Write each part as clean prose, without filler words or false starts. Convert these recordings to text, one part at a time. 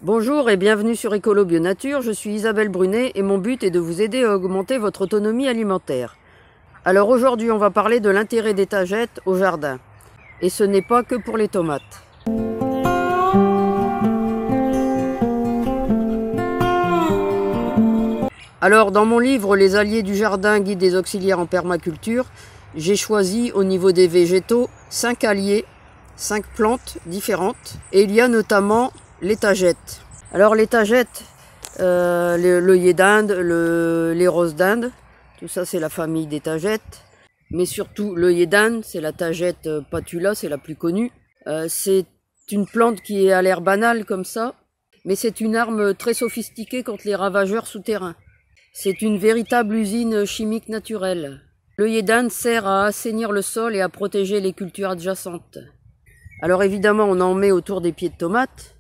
Bonjour et bienvenue sur Écolo Bio Nature, je suis Isabelle Brunet et mon but est de vous aider à augmenter votre autonomie alimentaire. Alors aujourd'hui on va parler de l'intérêt des tagettes au jardin. Et ce n'est pas que pour les tomates. Alors dans mon livre Les alliés du jardin, guide des auxiliaires en permaculture, j'ai choisi au niveau des végétaux 5 alliés, 5 plantes différentes. Et il y a notamment les tagettes. Alors les tagettes, l'œillet d'Inde, les roses d'Inde, tout ça c'est la famille des tagettes. Mais surtout l'œillet d'Inde, c'est la tagette patula, c'est la plus connue. C'est une plante qui a l'air banale comme ça, mais c'est une arme très sophistiquée contre les ravageurs souterrains. C'est une véritable usine chimique naturelle. L'œillet d'Inde sert à assainir le sol et à protéger les cultures adjacentes. Alors évidemment on en met autour des pieds de tomates,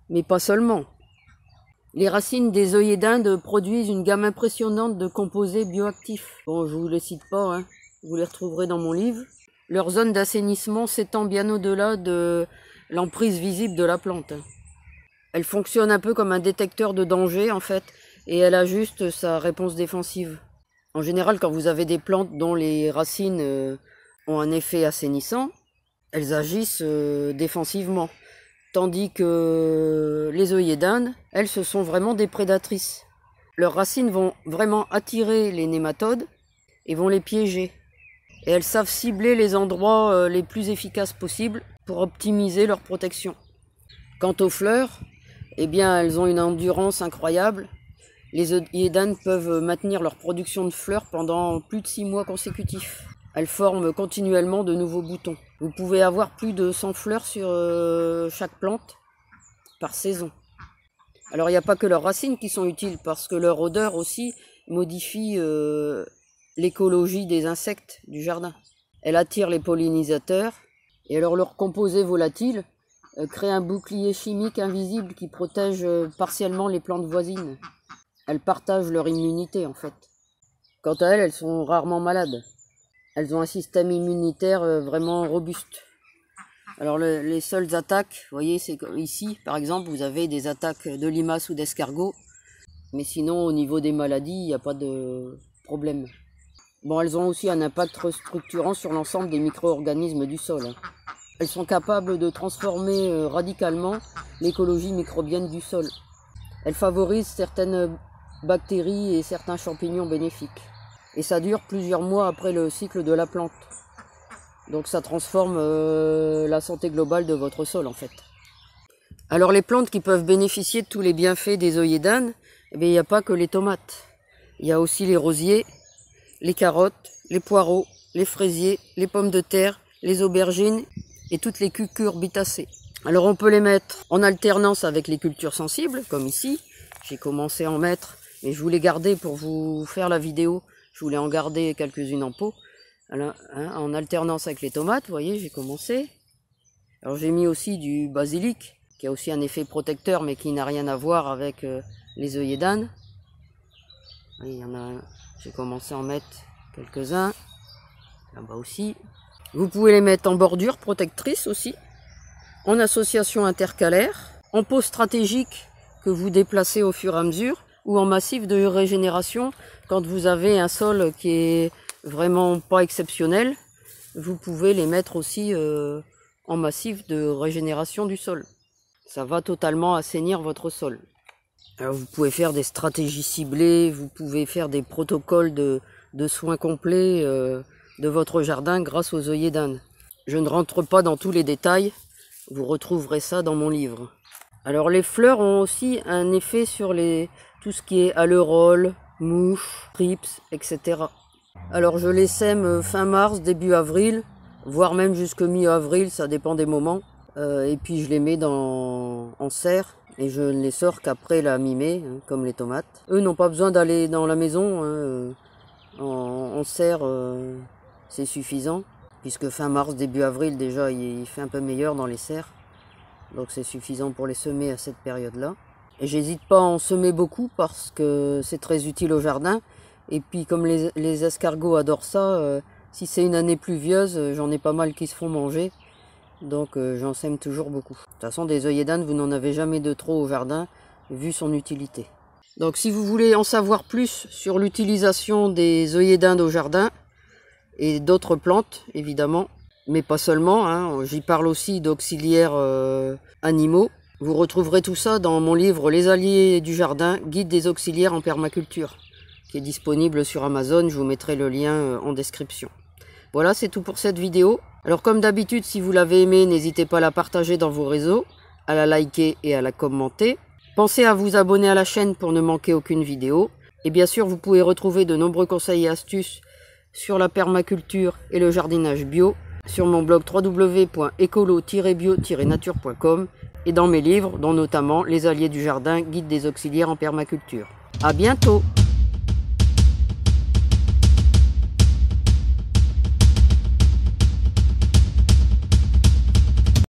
mais pas seulement. Les racines des œillets d'Inde produisent une gamme impressionnante de composés bioactifs. Bon, je vous les cite pas, hein. Vous les retrouverez dans mon livre. Leur zone d'assainissement s'étend bien au-delà de l'emprise visible de la plante. Elle fonctionne un peu comme un détecteur de danger en fait, et elle ajuste sa réponse défensive. En général, quand vous avez des plantes dont les racines ont un effet assainissant, elles agissent défensivement. Tandis que les œillets d'Inde, elles, ce sont vraiment des prédatrices. Leurs racines vont vraiment attirer les nématodes et vont les piéger. Et elles savent cibler les endroits les plus efficaces possibles pour optimiser leur protection. Quant aux fleurs, eh bien, elles ont une endurance incroyable. Les œillets d'Inde peuvent maintenir leur production de fleurs pendant plus de 6 mois consécutifs. Elles forment continuellement de nouveaux boutons. Vous pouvez avoir plus de 100 fleurs sur chaque plante par saison. Alors il n'y a pas que leurs racines qui sont utiles, parce que leur odeur aussi modifie l'écologie des insectes du jardin. Elle attire les pollinisateurs, et alors leur composé volatile crée un bouclier chimique invisible qui protège partiellement les plantes voisines. Elles partagent leur immunité en fait. Quant à elles, elles sont rarement malades. Elles ont un système immunitaire vraiment robuste. Alors les seules attaques, vous voyez, c'est ici par exemple, vous avez des attaques de limaces ou d'escargots. Mais sinon, au niveau des maladies, il n'y a pas de problème. Bon, elles ont aussi un impact restructurant sur l'ensemble des micro-organismes du sol. Elles sont capables de transformer radicalement l'écologie microbienne du sol. Elles favorisent certaines bactéries et certains champignons bénéfiques. Et ça dure plusieurs mois après le cycle de la plante. Donc ça transforme la santé globale de votre sol en fait. Alors les plantes qui peuvent bénéficier de tous les bienfaits des œillets d'Inde, eh bien, il n'y a pas que les tomates. Il y a aussi les rosiers, les carottes, les poireaux, les fraisiers, les pommes de terre, les aubergines et toutes les cucurbitacées. Alors on peut les mettre en alternance avec les cultures sensibles, comme ici. J'ai commencé à en mettre, mais je voulais garder pour vous faire la vidéo. Je voulais en garder quelques-unes en pot. Alors, en alternance avec les tomates, vous voyez, j'ai commencé. Alors j'ai mis aussi du basilic, qui a aussi un effet protecteur, mais qui n'a rien à voir avec les œillets d'Inde. Il y en a, j'ai commencé à en mettre quelques-uns. Là-bas aussi. Vous pouvez les mettre en bordure protectrice aussi, en association intercalaire, en pot stratégique que vous déplacez au fur et à mesure, ou en massif de régénération. Quand vous avez un sol qui est vraiment pas exceptionnel, vous pouvez les mettre aussi en massif de régénération du sol. Ça va totalement assainir votre sol. Alors vous pouvez faire des stratégies ciblées, vous pouvez faire des protocoles de soins complets de votre jardin grâce aux œillets d'Inde. Je ne rentre pas dans tous les détails, vous retrouverez ça dans mon livre. Alors les fleurs ont aussi un effet sur tout ce qui est aleuroles, mouches, trips, etc. Alors je les sème fin mars, début avril, voire même jusque mi-avril, ça dépend des moments. Et puis je les mets en serre et je ne les sors qu'après la mi-mai, hein, comme les tomates. Eux n'ont pas besoin d'aller dans la maison, hein, en serre c'est suffisant, puisque fin mars, début avril déjà il fait un peu meilleur dans les serres. Donc c'est suffisant pour les semer à cette période-là. Et j'hésite pas à en semer beaucoup parce que c'est très utile au jardin. Et puis comme les escargots adorent ça, si c'est une année pluvieuse, j'en ai pas mal qui se font manger. donc j'en sème toujours beaucoup. De toute façon, des œillets d'Inde, vous n'en avez jamais de trop au jardin, vu son utilité. Donc si vous voulez en savoir plus sur l'utilisation des œillets d'Inde au jardin, et d'autres plantes, évidemment, mais pas seulement, hein, j'y parle aussi d'auxiliaires animaux. Vous retrouverez tout ça dans mon livre Les alliés du jardin, guide des auxiliaires en permaculture, qui est disponible sur Amazon, je vous mettrai le lien en description. Voilà, c'est tout pour cette vidéo. Alors comme d'habitude, si vous l'avez aimé, n'hésitez pas à la partager dans vos réseaux, à la liker et à la commenter. Pensez à vous abonner à la chaîne pour ne manquer aucune vidéo. Et bien sûr, vous pouvez retrouver de nombreux conseils et astuces sur la permaculture et le jardinage bio sur mon blog www.écolo-bio-nature.com et dans mes livres, dont notamment Les alliés du jardin, guide des auxiliaires en permaculture. À bientôt!